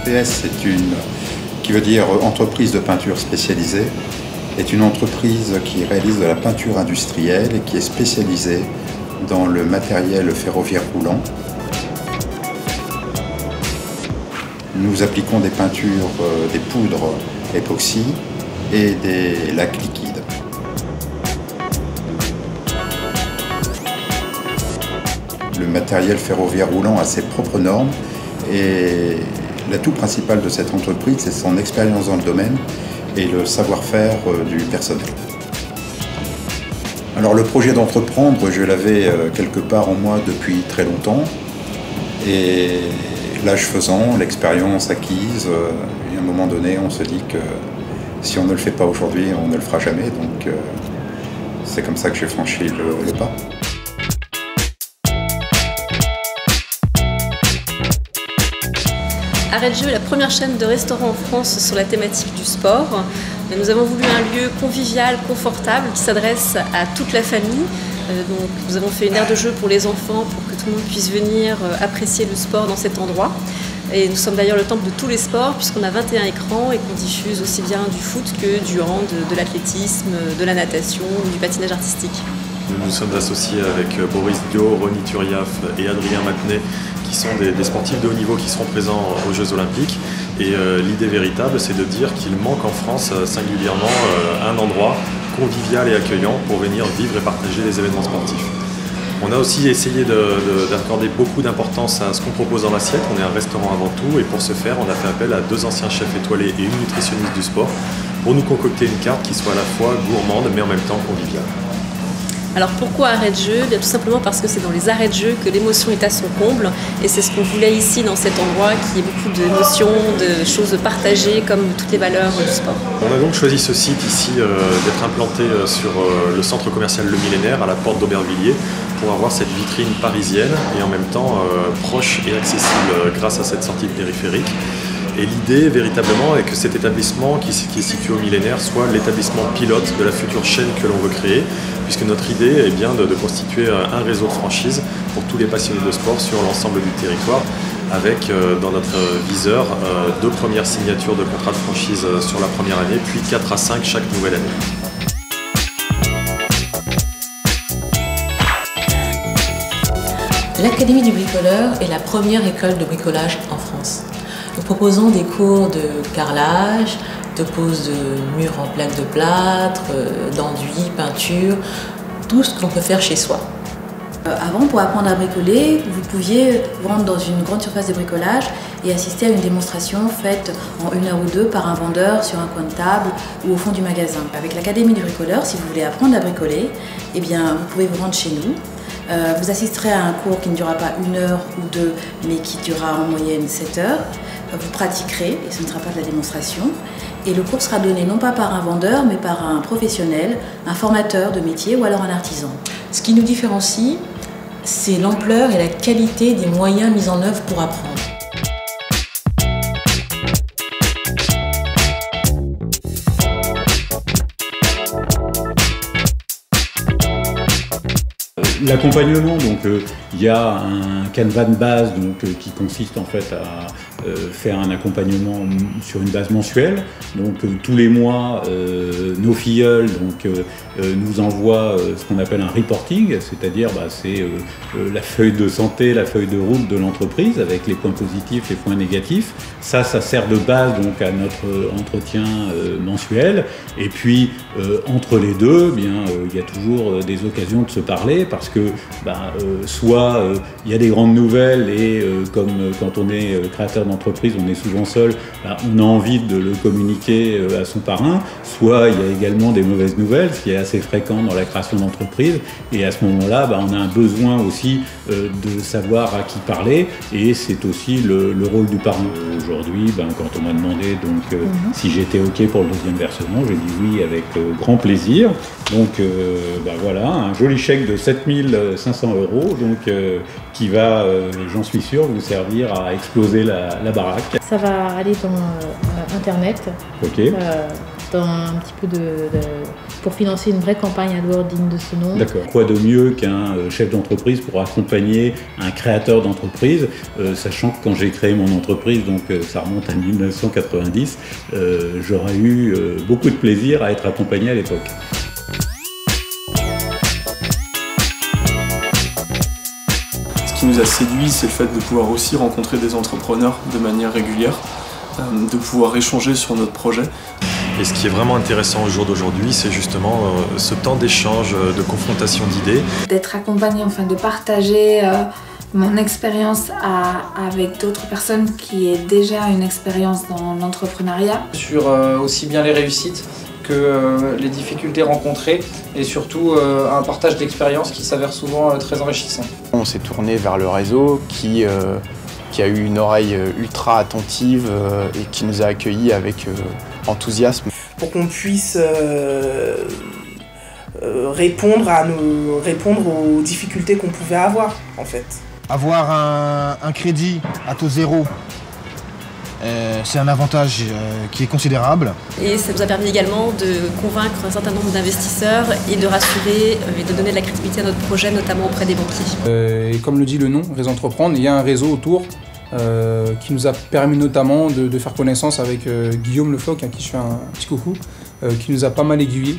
EPS, qui veut dire entreprise de peinture spécialisée, est une entreprise qui réalise de la peinture industrielle et qui est spécialisée dans le matériel ferroviaire roulant. Nous appliquons des peintures, des poudres époxy et des lacs liquides. Le matériel ferroviaire roulant a ses propres normes et l'atout principal de cette entreprise, c'est son expérience dans le domaine et le savoir-faire du personnel. Alors le projet d'entreprendre, je l'avais quelque part en moi depuis très longtemps et l'âge faisant, l'expérience acquise, à un moment donné on se dit que si on ne le fait pas aujourd'hui, on ne le fera jamais, donc c'est comme ça que j'ai franchi le pas. Arrêt de jeu est la première chaîne de restaurants en France sur la thématique du sport. Nous avons voulu un lieu convivial, confortable, qui s'adresse à toute la famille. Donc, nous avons fait une aire de jeu pour les enfants pour que tout le monde puisse venir apprécier le sport dans cet endroit. Et nous sommes d'ailleurs le temple de tous les sports puisqu'on a 21 écrans et qu'on diffuse aussi bien du foot que du hand, de l'athlétisme, de la natation ou du patinage artistique. Nous nous sommes associés avec Boris Dio, Ronny Turiaf et Adrien Matenet qui sont des sportifs de haut niveau qui seront présents aux Jeux Olympiques. Et l'idée véritable, c'est de dire qu'il manque en France singulièrement un endroit convivial et accueillant pour venir vivre et partager les événements sportifs. On a aussi essayé d'accorder beaucoup d'importance à ce qu'on propose dans l'assiette. On est un restaurant avant tout et pour ce faire, on a fait appel à 2 anciens chefs étoilés et une nutritionniste du sport pour nous concocter une carte qui soit à la fois gourmande mais en même temps conviviale. Alors pourquoi arrêt de jeu? Bien tout simplement parce que c'est dans les arrêts de jeu que l'émotion est à son comble et c'est ce qu'on voulait ici dans cet endroit qui est beaucoup d'émotions, de choses partagées comme toutes les valeurs du sport. On a donc choisi ce site ici d'être implanté sur le centre commercial Le Millénaire à la porte d'Aubervilliers pour avoir cette vitrine parisienne et en même temps proche et accessible grâce à cette sortie de périphérique. Et l'idée véritablement est que cet établissement qui est situé au Millénaire soit l'établissement pilote de la future chaîne que l'on veut créer, puisque notre idée est bien de constituer un réseau de franchises pour tous les passionnés de sport sur l'ensemble du territoire, avec dans notre viseur 2 premières signatures de contrats de franchise sur la première année, puis 4 à 5 chaque nouvelle année. L'Académie du bricoleur est la première école de bricolage en France. Nous proposons des cours de carrelage, de pose de murs en plaques de plâtre, d'enduit, peinture, tout ce qu'on peut faire chez soi. Avant, pour apprendre à bricoler, vous pouviez vous rendre dans une grande surface de bricolage et assister à une démonstration faite en 1 heure ou 2 par un vendeur sur un coin de table ou au fond du magasin. Avec l'Académie du bricoleur, si vous voulez apprendre à bricoler, eh bien, vous pouvez vous rendre chez nous. Vous assisterez à un cours qui ne durera pas 1 heure ou 2, mais qui durera en moyenne 7 heures. Vous pratiquerez, et ce ne sera pas de la démonstration, et le cours sera donné non pas par un vendeur, mais par un professionnel, un formateur de métier ou alors un artisan. Ce qui nous différencie, c'est l'ampleur et la qualité des moyens mis en œuvre pour apprendre. L'accompagnement, donc il y a un canevas de base qui consiste en fait à faire un accompagnement sur une base mensuelle. Donc tous les mois, nos filleuls nous envoient ce qu'on appelle un reporting, c'est-à-dire c'est la feuille de santé, la feuille de route de l'entreprise avec les points positifs, les points négatifs. Ça sert de base donc à notre entretien mensuel. Et puis entre les deux, il y a toujours des occasions de se parler parce que soit il y a des grandes nouvelles et comme quand on est créateur d'entreprise, on est souvent seul, on a envie de le communiquer à son parrain, soit il y a également des mauvaises nouvelles, ce qui est assez fréquent dans la création d'entreprise, et à ce moment-là, on a un besoin aussi de savoir à qui parler, et c'est aussi le rôle du parrain. Aujourd'hui, quand on m'a demandé si j'étais OK pour le 2e versement, j'ai dit oui avec grand plaisir. Donc voilà, un joli chèque de 7 500 € qui va, j'en suis sûr, vous servir à exploser la baraque. Ça va aller dans Internet, okay. Dans un petit peu de pour financer une vraie campagne AdWords digne de ce nom. D'accord. Quoi de mieux qu'un chef d'entreprise pour accompagner un créateur d'entreprise, sachant que quand j'ai créé mon entreprise, donc ça remonte à 1990, j'aurais eu beaucoup de plaisir à être accompagné à l'époque. Ce qui nous a séduit, c'est le fait de pouvoir aussi rencontrer des entrepreneurs de manière régulière, de pouvoir échanger sur notre projet. Et ce qui est vraiment intéressant au jour d'aujourd'hui, c'est justement ce temps d'échange, de confrontation d'idées. D'être accompagnée, enfin de partager mon expérience avec d'autres personnes qui aient déjà une expérience dans l'entrepreneuriat. Sur aussi bien les réussites que les difficultés rencontrées et surtout un partage d'expériences qui s'avère souvent très enrichissant. On s'est tourné vers le réseau qui a eu une oreille ultra attentive et qui nous a accueillis avec enthousiasme. Pour qu'on puisse répondre aux difficultés qu'on pouvait avoir en fait. Avoir un crédit à taux zéro, c'est un avantage qui est considérable. Et ça nous a permis également de convaincre un certain nombre d'investisseurs et de rassurer et de donner de la crédibilité à notre projet, notamment auprès des banquiers. Et comme le dit le nom, Réseau Entreprendre, il y a un réseau autour qui nous a permis notamment de faire connaissance avec Guillaume Lefloc, à qui je fais un petit coucou, qui nous a pas mal aiguillés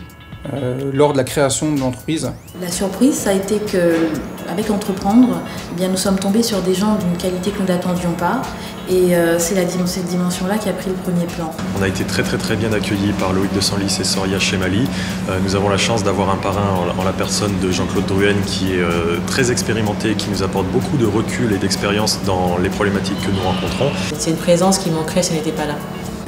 lors de la création de l'entreprise. La surprise, ça a été qu'avec Entreprendre, eh bien, nous sommes tombés sur des gens d'une qualité que nous n'attendions pas. Et c'est cette dimension-là qui a pris le premier plan. On a été très bien accueillis par Loïc de Senlis et Soria Chemali. Nous avons la chance d'avoir un parrain en la personne de Jean-Claude Druhen qui est très expérimenté et qui nous apporte beaucoup de recul et d'expérience dans les problématiques que nous rencontrons. C'est une présence qui manquerait si elle n'était pas là.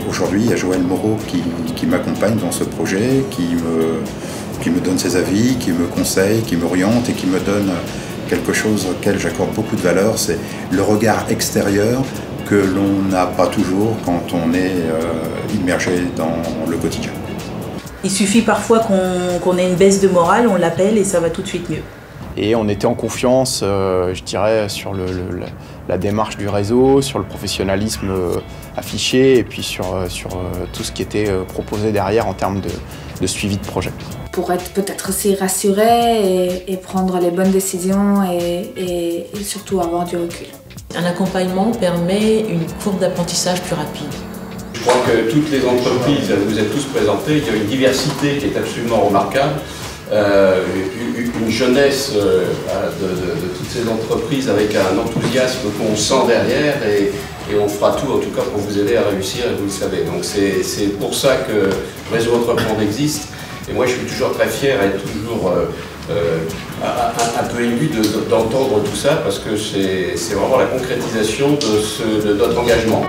Aujourd'hui, il y a Joël Moreau qui m'accompagne dans ce projet, qui me donne ses avis, qui me conseille, qui m'oriente et qui me donne quelque chose auquel j'accorde beaucoup de valeur, c'est le regard extérieur que l'on n'a pas toujours quand on est immergé dans le quotidien. Il suffit parfois qu'on ait une baisse de morale, on l'appelle et ça va tout de suite mieux. Et on était en confiance, je dirais, sur la démarche du réseau, sur le professionnalisme affiché et puis sur tout ce qui était proposé derrière en termes de suivi de projet. Pour être peut-être aussi rassuré et prendre les bonnes décisions et surtout avoir du recul. Un accompagnement permet une courbe d'apprentissage plus rapide. Je crois que toutes les entreprises, vous êtes tous présentés, il y a une diversité qui est absolument remarquable. Une jeunesse de toutes ces entreprises avec un enthousiasme qu'on sent derrière et on fera tout en tout cas pour vous aider à réussir et vous le savez. Donc c'est pour ça que Réseau Entreprendre existe et moi je suis toujours très fier et toujours un peu ému d'entendre tout ça parce que c'est vraiment la concrétisation de notre engagement.